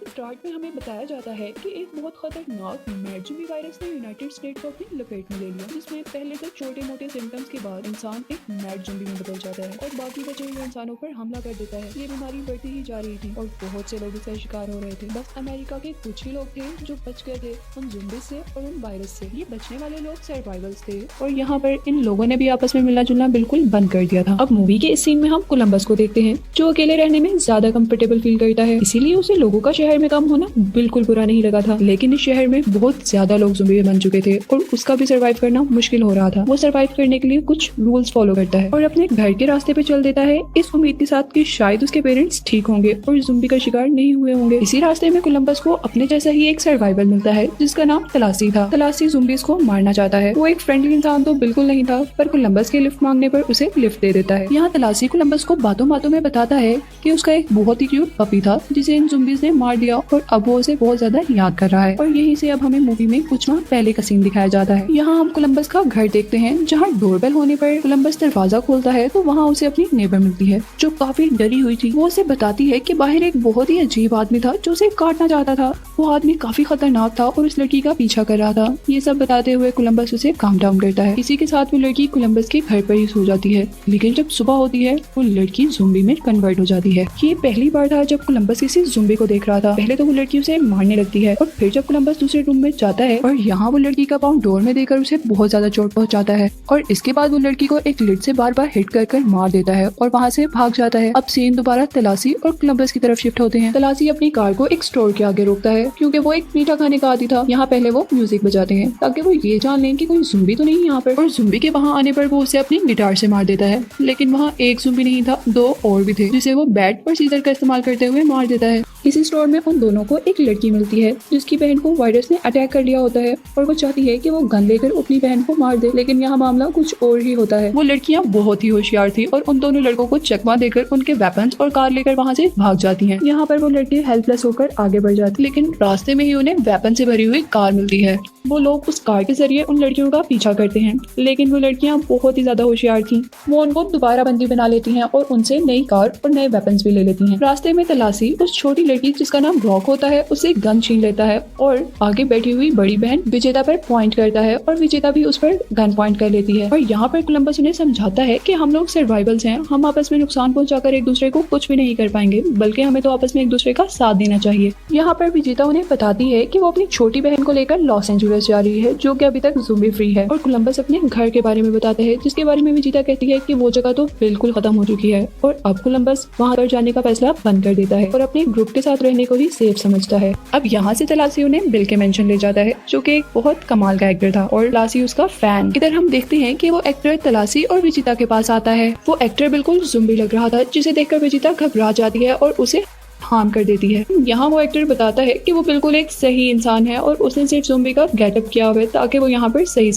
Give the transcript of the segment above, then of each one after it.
Start में हमें बताया जाता है कि एक बहुत खतरनाक मैडजूमी वायरस ने यूनाइटेड स्टेट को अपनी लपेट में ले लिया, जिसमें पहले तो छोटे मोटे सिम्टम्स के बाद इंसान एक मैडजूमी में बदल जाता है और बाकी बचे हुए इंसानों पर हमला कर देता है। ये बीमारी बढ़ती ही जा रही थी और बहुत से लोग इसका शिकार हो रहे थे। बस अमेरिका के कुछ ही लोग थे जो बच गए थे उन ज़ुम्बी से और उन वायरस से। ये बचने वाले लोग सर्वाइवल्स थे और यहाँ पर इन लोगों ने भी आपस में मिलना जुलना बिल्कुल बंद कर दिया था। अब मूवी के इस सीन में हम कोलंबस को देखते हैं जो अकेले रहने में ज्यादा कंफर्टेबल फील करता है, इसीलिए उसे लोगों का शहर में कम होना बिल्कुल बुरा नहीं लगा था। लेकिन इस शहर में बहुत ज्यादा लोग ज़ुम्बी बन चुके थे और उसका भी सर्वाइव करना मुश्किल हो रहा था। वो सर्वाइव करने के लिए कुछ रूल्स फॉलो करता है और अपने घर के रास्ते पे चल देता है इस उम्मीद के साथ कि शायद उसके पेरेंट्स ठीक होंगे और ज़ुम्बी का शिकार नहीं हुए होंगे। इसी रास्ते में कोलंबस को अपने जैसा ही एक सर्वाइवल मिलता है जिसका नाम तलासी था। तलासी ज़ुम्बीज को मारना चाहता है। वो एक फ्रेंडली इंसान तो बिल्कुल नहीं था, पर कोलंबस के लिफ्ट मांगने पर उसे लिफ्ट दे देता है। यहाँ तलासी कोलंबस को बातों बातों में बताता है कि उसका एक बहुत ही क्यूट पपी था जिसे इन ज़ुम्बीज ने मार दिया और अब वो उसे बहुत ज्यादा याद कर रहा है। और यहीं से अब हमें मूवी में कुछ माह पहले का सीन दिखाया जाता है। यहाँ हम कोलंबस का घर देखते हैं जहाँ डोरबेल होने पर कोलंबस दरवाजा खोलता है तो वहाँ उसे अपनी नेबर मिलती है जो काफी डरी हुई थी। वो उसे बताती है कि बाहर एक बहुत ही अजीब आदमी था जो उसे काटना चाहता था। वो आदमी काफी खतरनाक था और उस लड़की का पीछा कर रहा था। ये सब बताते हुए कोलंबस उसे काम डाउन करता है। इसी के साथ वो लड़की कोलंबस के घर पर ही सो जाती है। लेकिन जब सुबह होती है वो लड़की ज़ुम्बी में कन्वर्ट हो जाती है। ये पहली बार था जब कोलंबस किसी ज़ुम्बी को देख रहा था। पहले तो वो लड़की उसे मारने लगती है और फिर जब कोलंबस दूसरे रूम में जाता है और यहाँ वो लड़की का पाँव डोर में देकर उसे बहुत ज्यादा चोट पहुंचाता है और इसके बाद वो लड़की को एक लिड से बार बार हिट कर मार देता है और वहाँ से भाग जाता है। अब सीन दोबारा तलासी और कोलंबस की तरफ शिफ्ट होते हैं। तलासी अपनी कार को एक स्टोर के आगे रोकता है क्योंकि वो एक मीठा खाने का आदी था। यहाँ पहले वो म्यूजिक बजाते हैं ताकि वो ये जान लें कि कोई ज़ुम्बी तो नहीं यहाँ पर। और ज़ुम्बी के वहाँ आने पर वो उसे अपनी गिटार से मार देता है। लेकिन वहाँ एक ज़ुम्बी नहीं था, दो और भी थे जिसे वो बैट और सीजर का इस्तेमाल करते हुए मार देता है। इसी स्टोर में उन दोनों को एक लड़की मिलती है जिसकी बहन को वायरस ने अटैक कर लिया होता है और वो चाहती है कि वो गन लेकर अपनी बहन को मार दे। लेकिन यहाँ मामला कुछ और ही होता है। वो लड़कियाँ बहुत ही होशियार थी और उन दोनों लड़कों को चकमा देकर उनके वेपन्स और कार लेकर वहाँ से भाग जाती हैं। यहाँ पर वो लड़की हेल्पलेस होकर आगे बढ़ जाती, लेकिन रास्ते में ही उन्हें वेपन से भरी हुई कार मिलती है। वो लोग उस कार के जरिए उन लड़कियों का पीछा करते हैं, लेकिन वो लड़कियाँ बहुत ही ज्यादा होशियार थी। वो उनको दोबारा बंदी बना लेती हैं और उनसे नई कार और नए वेपन्स भी ले लेती हैं। रास्ते में तलासी उस छोटी लड़की जिसका नाम रॉक होता है उससे गन छीन लेता है और आगे बैठी हुई बड़ी बहन विजेता पर पॉइंट करता है और विजेता भी उस पर गन पॉइंट कर लेती है। और यहाँ पर कोलंबस उन्हें समझाता है कि हम लोग सर्वाइवल्स हैं, हम आपस में नुकसान पहुंचाकर एक दूसरे को कुछ भी नहीं कर पाएंगे, बल्कि हमें तो आपस में एक दूसरे का साथ देना चाहिए। यहाँ पर विजेता उन्हें बताती है कि वो अपनी छोटी बहन को लेकर लॉस एंजेलिस जा रही है जो कि अभी तक ज़ुम्बी फ्री है। और कोलंबस अपने घर के बारे में बताता है जिसके बारे में विजेता कहती है कि वो जगह तो बिल्कुल खत्म हो चुकी है और अब कोलंबस वहाँ पर जाने का फैसला बंद कर देता है और अपने ग्रुप के साथ रहने को ही सेफ समझता है। अब यहाँ से तलासी उन्हें बिल के मेंशन ले जाता है जो कि एक बहुत कमाल का एक्टर था और तलासी उसका फैन। इधर हम देखते हैं कि वो एक्टर तलासी और विजेता के पास आता है। वो एक्टर बिल्कुल ज़ुम्बी लग रहा था जिसे देखकर विजेता घबरा जाती है और उसे हार्म कर देती है। यहाँ वो एक्टर बताता है कि वो बिल्कुल एक सही इंसान है और उसने सिर्फ ज़ुम्बी का गेटअप किया हुआ है ताकि वो यहाँ पर सही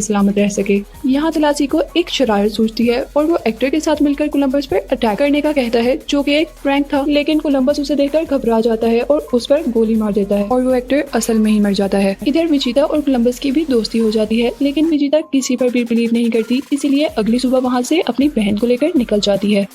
सलामत रह सके। यहाँ तलासी को एक शरारत सूझती है और वो एक्टर के साथ मिलकर कोलंबस पर अटैक करने का कहता है जो कि एक प्रैंक था, लेकिन कोलंबस उसे देखकर घबरा जाता है और उस पर गोली मार देता है और वो एक्टर असल में ही मर जाता है। इधर विजेता और कोलंबस की भी दोस्ती हो जाती है, लेकिन विजेता किसी पर भी बिलीव नहीं करती, इसीलिए अगली सुबह वहाँ से अपनी बहन को लेकर निकल जाती है।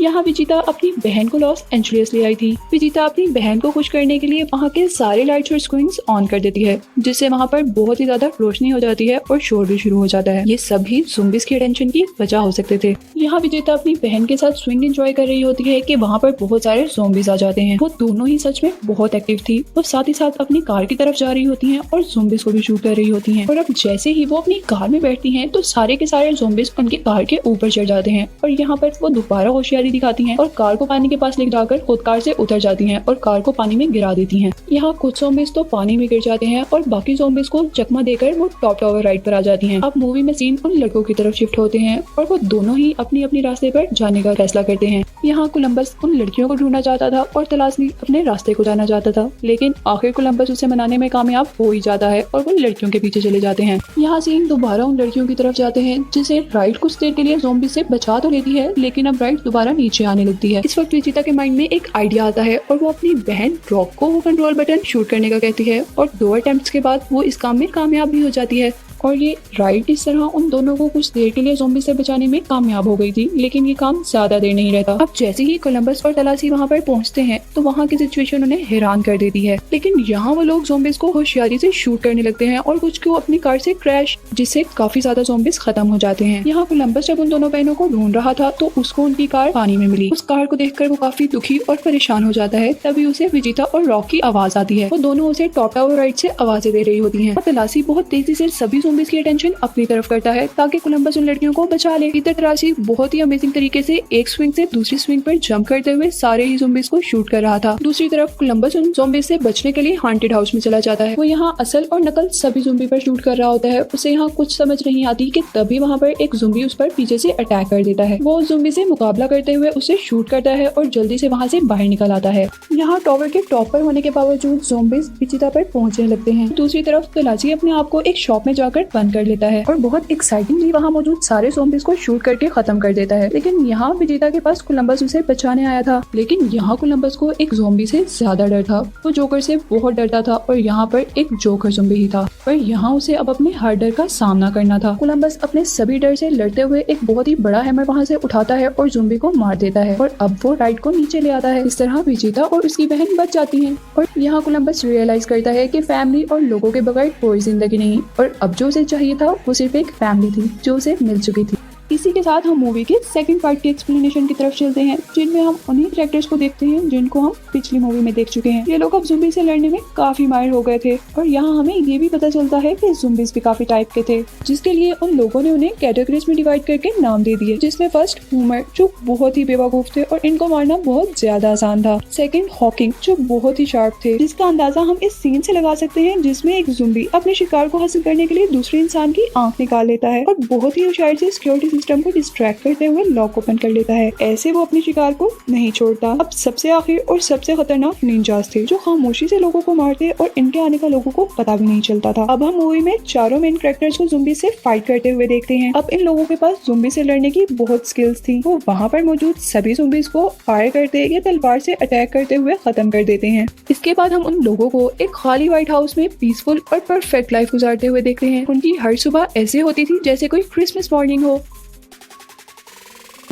यहाँ विजेता अपनी बहन को लॉस एंजेलिस ले आई थी। विजेता अपनी बहन को खुश करने के लिए वहाँ के सारे लाइट्स और स्क्रीन्स ऑन कर देती है जिससे वहाँ पर बहुत ही ज्यादा रोशनी हो जाती है और शोर भी शुरू हो जाता है। ये सभी ज़ुम्बीज़ की अटेंशन की वजह हो सकते थे। यहाँ विजेता अपनी बहन के साथ स्विंग एंजॉय कर रही होती है कि वहाँ पर बहुत सारे ज़ॉम्बीज़ आ जाते हैं। वो दोनों ही सच में बहुत एक्टिव थी। वो साथ ही साथ अपनी कार की तरफ जा रही होती हैं और ज़ॉम्बीज़ को भी शूट कर रही होती हैं। और अब जैसे ही वो अपनी कार में बैठती हैं तो सारे के सारे ज़ॉम्बीज़ उनकी कार के ऊपर चढ़ जाते हैं और यहाँ पर वो दोबारा होशियारी दिखाती हैं और कार को पानी के पास ले जाकर खुद कार से उतर जाती हैं और कार को पानी में गिरा देती हैं। यहाँ कुछ ज़ॉम्बीज़ तो पानी में गिर जाते हैं और बाकी ज़ॉम्बीज़ को चकमा देकर वो टॉप टावर राइड पर आ जाती हैं। अब मूवी में सीन उन लड़कों की तरफ शिफ्ट होते हैं और वो दोनों ही अपनी अपनी रास्ते पर जाने का फैसला करते हैं। यहाँ कोलंबस उन लड़कियों को ढूंढना चाहता था और तलाशी अपने रास्ते को जाना चाहता था, लेकिन आखिर कोलंबस उसे मनाने में कामयाब हो ही जाता है और वो लड़कियों के पीछे चले जाते हैं। यहाँ सीन दोबारा उन लड़कियों की तरफ जाते हैं जिसे राइड कुछ देर के लिए ज़ॉम्बी से बचा तो लेती है, लेकिन अब राइड दोबारा नीचे आने लगती है। इस वक्त विजेता के माइंड में एक आइडिया आता है और वो अपनी बहन रॉक को वो कंट्रोल बटन शूट करने का कहती है और 2 अटेम्प्ट्स के बाद वो इस काम में कामयाब भी हो जाती है और ये राइड इस तरह उन दोनों को कुछ देर के लिए ज़ॉम्बी से बचाने में कामयाब हो गई थी, लेकिन ये काम ज्यादा देर नहीं रहता। अब जैसे ही कोलंबस और तलासी वहाँ पर पहुँचते हैं तो वहाँ की सिचुएशन उन्हें हैरान कर देती है, लेकिन यहाँ वो लोग ज़ॉम्बीज को होशियारी से शूट करने लगते हैं और कुछ को अपनी कार से क्रैश, जिससे काफी ज्यादा ज़ॉम्बीज खत्म हो जाते हैं। यहाँ कोलंबस जब उन दोनों बहनों को ढूंढ रहा था तो उसको उनकी कार पानी में मिली। उस कार को देखकर वो काफी दुखी और परेशान हो जाता है। तभी उसे विजिता और रॉक की आवाज आती है। वो दोनों उसे टॉप टावर राइड से आवाजें दे रही होती हैं। और तलासी बहुत तेजी से सभी ज़ॉम्बीज की अटेंशन अपनी तरफ करता है ताकि कोलंबस उन लड़कियों को बचा ले। इधर तलासी बहुत ही अमेजिंग तरीके से एक स्विंग से दूसरी स्विंग पर जंप करते हुए सारे ही ज़ॉम्बीज को शूट कर रहा था। दूसरी तरफ कोलंबस उन ज़ॉम्बीज से बचने के लिए हांटेड हाउस में चला जाता है। वो यहाँ असल और नकल सभी ज़ॉम्बी पर शूट कर रहा होता है। उसे यहाँ कुछ समझ नहीं आती कि तभी वहाँ पर एक ज़ॉम्बी उस पर पीछे से अटैक कर देता है। वो उस ज़ॉम्बी से मुकाबला करते हुए उसे शूट करता है और जल्दी से वहाँ से बाहर निकल आता है। यहाँ टावर के टॉप पर होने के बावजूद ज़ॉम्बीज विजिता पर पहुंचने लगते हैं। दूसरी तरफ तलाशी अपने आप को एक शॉप में जाकर बंद कर लेता है और बहुत एक्साइटिंगली वहाँ मौजूद सारे ज़ॉम्बीज को शूट करके खत्म कर देता है। लेकिन यहाँ विजिता के पास कोलंबस उसे बचाने आया था, लेकिन यहाँ कोलंबस को एक ज़ॉम्बी से ज्यादा डर था। वो जोकर से बहुत डरता था और यहाँ पर एक जोकर ज़ॉम्बी ही था, पर यहाँ उसे अब अपने हर डर का सामना करना था। कोलंबस अपने सभी डर से लड़ते हुए एक बहुत ही बड़ा हैमर वहाँ से उठाता है और ज़ॉम्बी को मार देता है और अब वो राइड को नीचे ले आता है। इस तरह विजिता और उसकी बहन बच जाती हैं। और यहाँ कोलंबस रियलाइज करता है कि फैमिली और लोगों के बगैर कोई जिंदगी नहीं, और अब जो उसे चाहिए था वो सिर्फ एक फैमिली थी जो उसे मिल चुकी थी। इसी के साथ हम मूवी के सेकंड पार्ट के एक्सप्लेनेशन की तरफ चलते हैं, जिनमें हम उन्हीं कैरेक्टर्स को देखते हैं जिनको हम पिछली मूवी में देख चुके हैं। ये लोग अब ज़ॉम्बी से लड़ने में काफी माहिर हो गए थे और यहाँ हमें ये भी पता चलता है कि ज़ॉम्बीज भी काफी टाइप के थे, जिसके लिए उन लोगों ने उन्हें कैटेगरीज में डिवाइड करके नाम दे दिए। जिसमें फर्स्ट ह्यूमर, जो बहुत ही बेवकूफ थे और इनको मारना बहुत ज्यादा आसान था। सेकंड हॉकिंग, जो बहुत ही शार्प थे, जिसका अंदाजा हम इस सीन से लगा सकते हैं जिसमें एक ज़ॉम्बी अपने शिकार को हासिल करने के लिए दूसरे इंसान की आंख निकाल लेता है और बहुत ही होशियारी से सिक्योरिटी सिस्टम को डिस्ट्रैक्ट करते हुए लॉक ओपन कर लेता है। ऐसे वो अपने शिकार को नहीं छोड़ता। अब सबसे आखिर और सबसे खतरनाक निंजास थे, जो खामोशी से लोगों को मारते और इनके आने का लोगों को पता भी नहीं चलता था। अब हम मूवी में चारों मेन कैरेक्टर्स को ज़ॉम्बी से फाइट करते हुए देखते हैं। अब इन लोगों के पास ज़ॉम्बी से लड़ने की बहुत स्किल्स थी। वो वहाँ पर मौजूद सभी ज़ॉम्बीज को फायर करते या तलवार से अटैक करते हुए खत्म कर देते हैं। इसके बाद हम उन लोगों को एक खाली व्हाइट हाउस में पीसफुल और परफेक्ट लाइफ गुजारते हुए देखते हैं। उनकी हर सुबह ऐसे होती थी जैसे कोई क्रिसमस मॉर्निंग हो।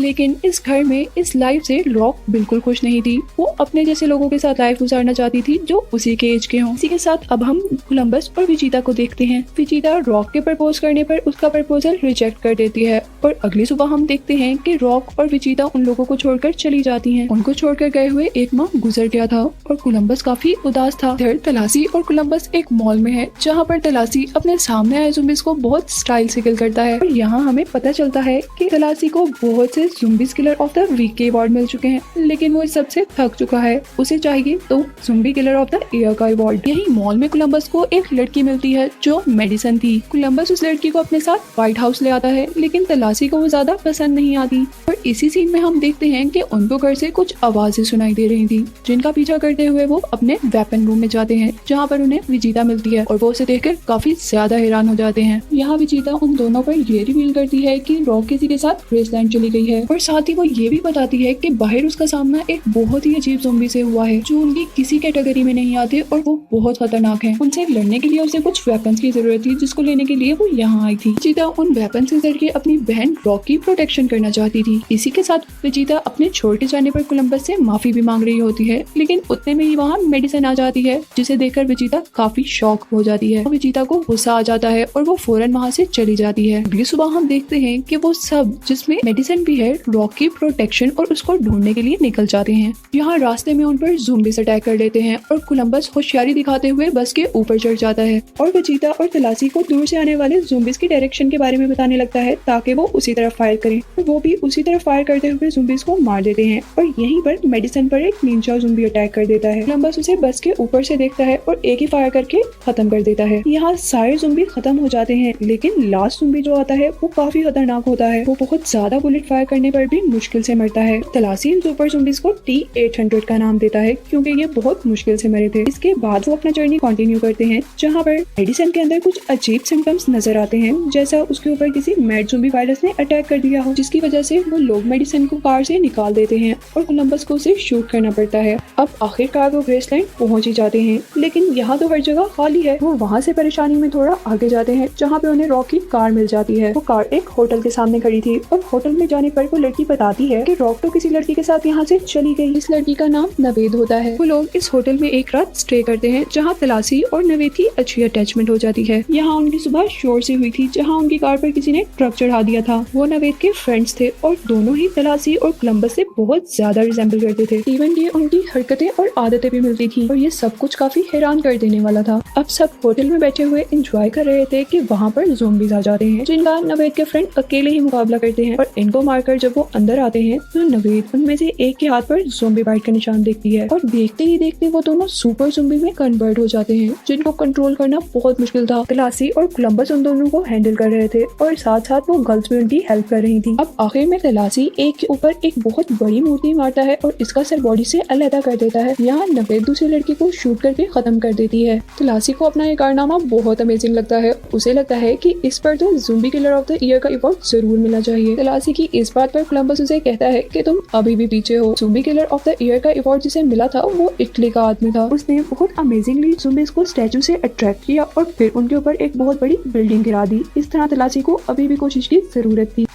लेकिन इस घर में इस लाइफ से रॉक बिल्कुल खुश नहीं थी। वो अपने जैसे लोगों के साथ लाइफ गुजारना चाहती थी जो उसी के एज के हों। इसी के साथ अब हम कोलंबस और विजिता को देखते हैं। विजिता रॉक के प्रपोज करने पर उसका प्रपोजल रिजेक्ट कर देती है और अगली सुबह हम देखते हैं कि रॉक और विजिता उन लोगों को छोड़कर चली जाती हैं। उनको छोड़कर गए हुए एक माह गुजर गया था और कोलंबस काफी उदास था। इधर तलाशी और कोलंबस एक मॉल में है, जहाँ पर तलाशी अपने सामने आए ज़ॉम्बीज को बहुत स्टाइल से किल करता है। और यहाँ हमें पता चलता है कि तलाशी को बहुत से zombies killer of the week के अवार्ड मिल चुके हैं, लेकिन वो इस सबसे थक चुका है। उसे चाहिए तो zombie killer of the year का अवार्ड। यही मॉल में कोलंबस को एक लड़की मिलती है जो मेडिसन थी। कोलंबस उस लड़की को अपने साथ व्हाइट हाउस ले आता है, लेकिन तलाशी को वो ज्यादा पसंद नहीं आती। और इसी सीन में हम देखते हैं कि उनको घर से कुछ आवाजें सुनाई दे रही थी, जिनका पीछा करते हुए वो अपने वेपन रूम में जाते हैं, जहाँ पर उन्हें विजिता मिलती है और वो उसे देखकर काफी ज्यादा हैरान हो जाते हैं। यहाँ विजिता उन दोनों पर ये रिवील करती है कि रॉक किसी के साथ ग्रेसलैंड चली गई है और साथ ही वो ये भी बताती है कि बाहर उसका सामना एक बहुत ही अजीब ज़ॉम्बी से हुआ है जो उनकी किसी कैटेगरी में नहीं आते और वो बहुत खतरनाक है। उनसे लड़ने के लिए उसे कुछ वेपन्स की जरूरत थी, जिसको लेने के लिए वो यहाँ आई थी। विजिता उन वेपन्स के जरिए अपनी बहन रॉक की प्रोटेक्शन करना चाहती थी। इसी के साथ विजिता अपने छोड़ के जाने पर कोलंबस से माफी भी मांग रही होती है, लेकिन उतने में ही वहाँ मेडिसन आ जाती है, जिसे देखकर विजिता काफी शॉक हो जाती है। विजिता को गुस्सा आ जाता है और वो फौरन वहाँ से चली जाती है। अगली सुबह हम देखते हैं कि वो सब, जिसमें मेडिसन भी है, रॉक की प्रोटेक्शन और उसको ढूंढने के लिए निकल जाते हैं। यहाँ रास्ते में उन पर ज़ॉम्बीज अटैक कर लेते हैं और कोलंबस होशियारी दिखाते हुए बस के ऊपर चढ़ जाता है और विजिता और तलाशी को दूर से आने वाले ज़ॉम्बीज की डायरेक्शन के बारे में बताने लगता है ताकि वो उसी तरफ फायर करें। वो भी उसी तरफ फायर करते हुए ज़ॉम्बीज को मार देते हैं और यहीं पर मेडिसन पर एक निंजा ज़ॉम्बी अटैक कर देता है। कोलंबस उसे बस के ऊपर से देखता है और एक ही फायर करके खत्म कर देता है। यहाँ सारे ज़ॉम्बी खत्म हो जाते हैं, लेकिन लास्ट ज़ॉम्बी जो आता है वो काफी खतरनाक होता है। वो बहुत ज्यादा बुलेट फायर करने करने पर भी मुश्किल से मरता है। तलाशी इन सुपर ज़ॉम्बीज को T-800 का नाम देता है क्योंकि ये बहुत मुश्किल से मरे थे। इसके बाद वो अपना जर्नी कंटिन्यू करते हैं जहाँ पर मेडिसन के अंदर कुछ अजीब सिम्टम्स नजर आते हैं, जैसा उसके ऊपर किसी मैड ज़ॉम्बी वायरस ने अटैक कर दिया हो, जिसकी वजह से वो लोग मेडिसन को कार से निकाल देते हैं और कोलंबस को उसे शूट करना पड़ता है। अब आखिरकार वो ग्रेसलैंड पहुंच ही जाते हैं, लेकिन यहाँ तो हर जगह खाली है। वो वहाँ से परेशानी में थोड़ा आगे जाते हैं जहाँ पे उन्हें रॉक की कार मिल जाती है। वो कार एक होटल के सामने खड़ी थी और होटल में जाने पर वो लड़की बताती है कि रॉक तो किसी लड़की के साथ यहाँ से चली गई। इस लड़की का नाम नवेद होता है। वो लोग इस होटल में एक रात स्टे करते हैं जहाँ तलाशी और नवेद की अच्छी अटैचमेंट हो जाती है। यहाँ उनकी सुबह शोर से हुई थी जहाँ उनकी कार पर किसी ने ट्रक चढ़ा दिया था। वो नवेद के फ्रेंड्स थे और दोनों ही तलाशी और कोलंबस से बहुत ज्यादा रिजेंबल करते थे। इवन ये उनकी हरकतें और आदतें भी मिलती थी और ये सब कुछ काफी हैरान कर देने वाला था। अब सब होटल में बैठे हुए एंजॉय कर रहे थे कि वहाँ पर ज़ॉम्बीज आ जाते हैं जिनका नवेद के फ्रेंड अकेले ही मुकाबला करते हैं और इनको मारकर जब वो अंदर आते हैं तो नवेद उनमें से एक के हाथ पर ज़ॉम्बी बाइट का निशान देखती है और देखते ही देखते वो दोनों सुपर ज़ॉम्बी में कन्वर्ट हो जाते हैं जिनको कंट्रोल करना बहुत मुश्किल था। तलाशी और कोलंबस उन दोनों को हैंडल कर रहे थे और साथ साथ वो गर्ल्स भी उनकी हेल्प कर रही थी। अब आखिर में तलाशी एक के ऊपर एक बहुत बड़ी मूर्ति मारता है और इसका सर बॉडी से अलग कर देता है। यहाँ नवेद दूसरी लड़की को शूट करके खत्म कर देती है। तलाशी को अपना ये कारनामा बहुत अमेजिंग लगता है। उसे लगता है कि इस पर तो zombie killer of the year का अवार्ड जरूर मिलना चाहिए। तलाशी की इस बात पर कोलंबस उसे कहता है कि तुम अभी भी पीछे हो। Zombie killer of the year का अवार्ड जिसे मिला था वो इटली का आदमी था। उसने बहुत अमेजिंगली ज़ॉम्बीज को स्टैचू से अट्रैक्ट किया और फिर उनके ऊपर एक बहुत बड़ी बिल्डिंग गिरा दी। इस तरह तलाशी को अभी भी कोशिश की जरूरत थी।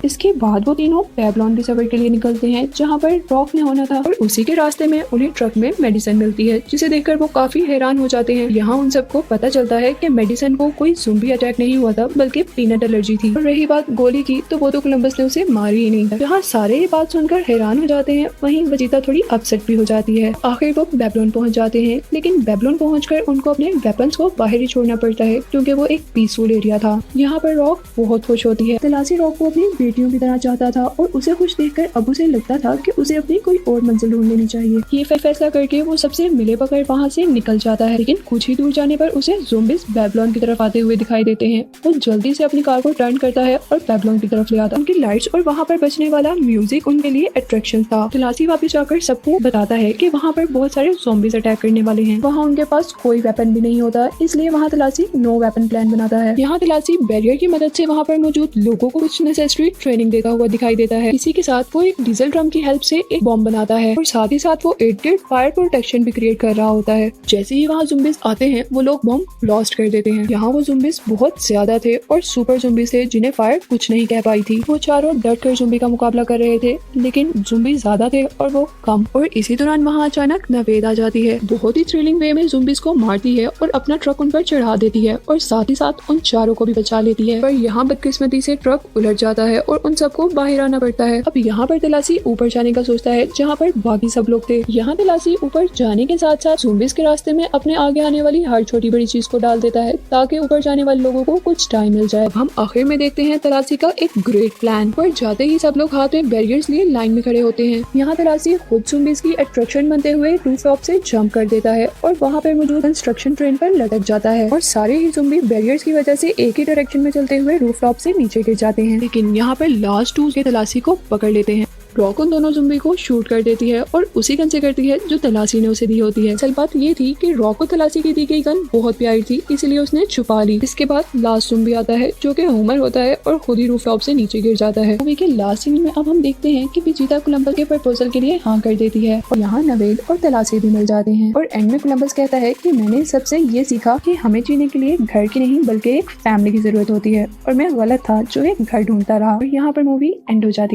इसके बाद वो तीनों बेबीलोन के सफर के लिए निकलते हैं जहाँ पर रॉक ने होना था और उसी के रास्ते में उन्हें ट्रक में मेडिसिन मिलती है जिसे देखकर वो काफी हैरान हो जाते हैं। यहाँ उन सबको पता चलता है कि मेडिसिन को कोई ज़ॉम्बी अटैक नहीं हुआ था बल्कि पीनट एलर्जी थी। और रही बात गोली की तो वो तो कोलंबस ने उसे मारी ही नहीं था। यहाँ सारे ये बात सुनकर हैरान हो जाते हैं। वहीं वजीता थोड़ी अपसेट भी हो जाती है। आखिर वो बेबीलोन पहुँच जाते हैं, लेकिन बेबीलोन पहुँचकर उनको अपने वेपन्स को बाहर ही छोड़ना पड़ता है क्योंकि वो एक पीसफुल एरिया था। यहाँ पर रॉक बहुत खुश होती है। तलाशी रॉक को अपनी बेटियों की तरह चाहता था और उसे खुश देखकर अब उसे लगता था कि उसे अपनी कोई और मंजिल ढूंढ लेनी चाहिए। ये फैसला करके वो सबसे मिले बगैर वहाँ से निकल जाता है, लेकिन कुछ ही दूर जाने पर उसे ज़ॉम्बीज बेबीलोन की तरफ आते हुए दिखाई देते हैं। वो जल्दी से अपनी कार को टर्न करता है और बेबीलोन की तरफ ले आता है। उनकी लाइट्स और वहाँ पर बजने वाला म्यूजिक उनके लिए अट्रैक्शन था। तलाशी वापस जाकर सबको बताता है कि वहाँ पर बहुत सारे ज़ॉम्बीज अटैक करने वाले हैं। वहाँ उनके पास कोई वेपन भी नहीं होता, इसलिए वहाँ तलाशी नो वेपन प्लान बनाता है। यहाँ तलाशी बैरियर की मदद से वहाँ पर मौजूद लोगों को कुछ नेसेसरी ट्रेनिंग देता हुआ दिखाई देता है। इसी के साथ वो एक डीजल ड्रम की हेल्प से एक बॉम्ब बनाता है और साथ ही साथ वो 8 फायर प्रोटेक्शन भी क्रिएट कर रहा होता है। जैसे ही वहाँ ज़ॉम्बीज आते हैं वो लोग बॉम्ब ब्लास्ट कर देते हैं। यहाँ वो ज़ॉम्बीज बहुत ज्यादा थे और सुपर ज़ॉम्बीज थे जिन्हें फायर कुछ नहीं कह पाई थी। वो चारों डट कर ज़ॉम्बी का मुकाबला कर रहे थे, लेकिन ज़ॉम्बी ज्यादा थे और वो कम। और इसी दौरान वहाँ अचानक नवेद आ जाती है। बहुत ही थ्रिलिंग वे में ज़ॉम्बीज को मारती है और अपना ट्रक उन पर चढ़ा देती है और साथ ही साथ उन चारों को भी बचा लेती है। पर यहाँ बदकिस्मती से ट्रक उलट जाता है और उन सबको बाहर आना पड़ता है। अब यहाँ पर तलाशी ऊपर जाने का सोचता है जहाँ पर बाकी सब लोग थे। यहाँ तलाशी ऊपर जाने के साथ साथ ज़ॉम्बीज के रास्ते में अपने आगे आने वाली हर छोटी बड़ी चीज को डाल देता है ताकि ऊपर जाने वाले लोगों को कुछ टाइम मिल जाए। हम आखिर में देखते हैं तलाशी का एक ग्रेट प्लान। पर जाते ही सब लोग हाथ में बैरियर्स लिए लाइन में खड़े होते हैं। यहाँ तलाशी खुद ज़ॉम्बीज की अट्रैक्शन बनते हुए रूफ टॉप से जंप कर देता है और वहाँ पर मौजूद कंस्ट्रक्शन ट्रेन पर लटक जाता है और सारे ही ज़ॉम्बी बैरियर्स की वजह से एक ही डायरेक्शन में चलते हुए रूफ टॉप से नीचे गिर जाते हैं। लेकिन यहाँ पर लास्ट टू के तलाशी को पकड़ लेते हैं। रॉक उन दोनों ज़ॉम्बी को शूट कर देती है और उसी गन से करती है जो तलाशी ने उसे दी होती है। असल बात ये थी कि रॉक को तलाशी की दी गई गन बहुत प्यारी थी, इसलिए उसने छुपा ली। इसके बाद लास्ट ज़ॉम्बी आता है जो कि होमर होता है और खुद ही रूफ टॉप से नीचे गिर जाता है। मूवी के लास्ट सीन में अब हम देखते हैं कि विजेता कोलंबस के प्रपोजल के लिए हाँ कर देती है और यहाँ नवेद और तलाशी भी मिल जाते हैं। और एंड में कोलंबस कहता है कि मैंने सबसे ये सीखा कि हमें जीने के लिए घर की नहीं बल्कि एक फैमिली की जरूरत होती है और मैं गलत था जो एक घर ढूंढता रहा। और यहाँ पर मूवी एंड हो जाती है।